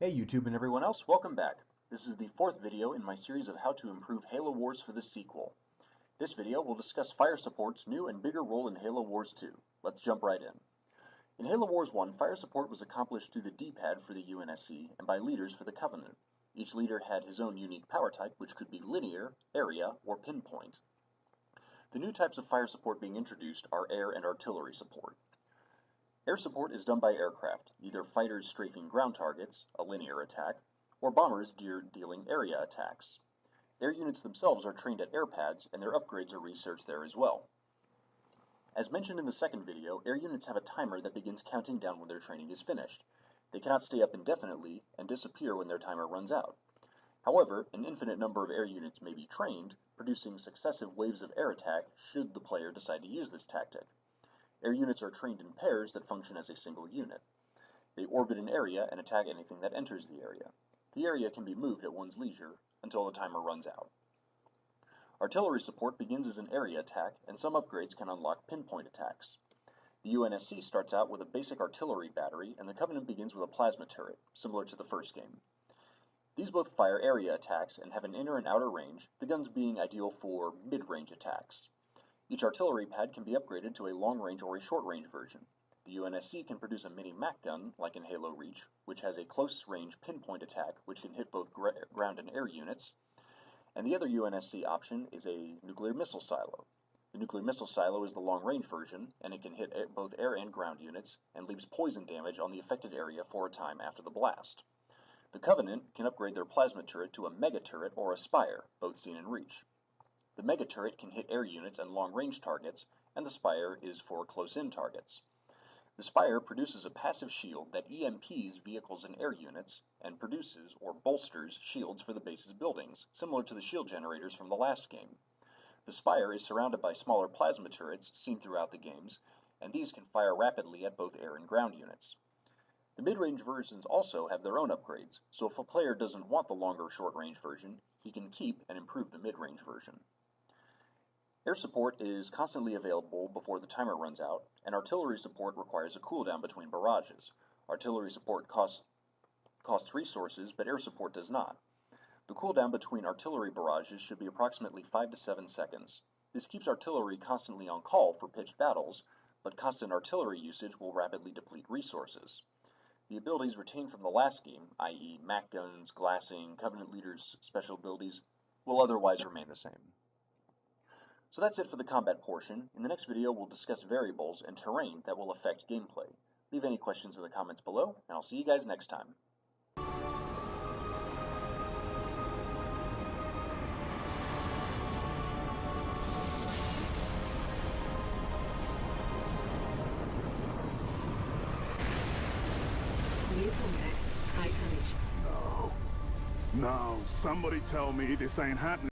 Hey YouTube and everyone else, welcome back. This is the fourth video in my series of how to improve Halo Wars for the sequel. This video will discuss fire support's new and bigger role in Halo Wars 2. Let's jump right in. In Halo Wars 1, fire support was accomplished through the D-pad for the UNSC and by leaders for the Covenant. Each leader had his own unique power type, which could be linear, area, or pinpoint. The new types of fire support being introduced are air and artillery support. Air support is done by aircraft, either fighters strafing ground targets, a linear attack, or bombers dealing area attacks. Air units themselves are trained at air pads, and their upgrades are researched there as well. As mentioned in the second video, air units have a timer that begins counting down when their training is finished. They cannot stay up indefinitely and disappear when their timer runs out. However, an infinite number of air units may be trained, producing successive waves of air attack should the player decide to use this tactic. Air units are trained in pairs that function as a single unit. They orbit an area and attack anything that enters the area. The area can be moved at one's leisure until the timer runs out. Artillery support begins as an area attack, and some upgrades can unlock pinpoint attacks. The UNSC starts out with a basic artillery battery, and the Covenant begins with a plasma turret, similar to the first game. These both fire area attacks and have an inner and outer range, the guns being ideal for mid-range attacks. Each artillery pad can be upgraded to a long-range or a short-range version. The UNSC can produce a mini-MAC gun, like in Halo Reach, which has a close-range pinpoint attack which can hit both ground and air units, and the other UNSC option is a nuclear missile silo. The nuclear missile silo is the long-range version, and it can hit both air and ground units, and leaves poison damage on the affected area for a time after the blast. The Covenant can upgrade their plasma turret to a mega turret or a spire, both seen in Reach. The mega turret can hit air units and long-range targets, and the spire is for close-in targets. The spire produces a passive shield that EMPs vehicles and air units, and produces, or bolsters, shields for the base's buildings, similar to the shield generators from the last game. The spire is surrounded by smaller plasma turrets seen throughout the games, and these can fire rapidly at both air and ground units. The mid-range versions also have their own upgrades, so if a player doesn't want the longer short-range version, he can keep and improve the mid-range version. Air support is constantly available before the timer runs out, and artillery support requires a cooldown between barrages. Artillery support costs resources, but air support does not. The cooldown between artillery barrages should be approximately 5 to 7 seconds. This keeps artillery constantly on call for pitched battles, but constant artillery usage will rapidly deplete resources. The abilities retained from the last game, i.e. MAC guns, glassing, Covenant leaders' special abilities, will otherwise remain the same. So that's it for the combat portion. In the next video, we'll discuss variables and terrain that will affect gameplay. Leave any questions in the comments below, and I'll see you guys next time. New contact, high tonnage. No. No, somebody tell me this ain't happening.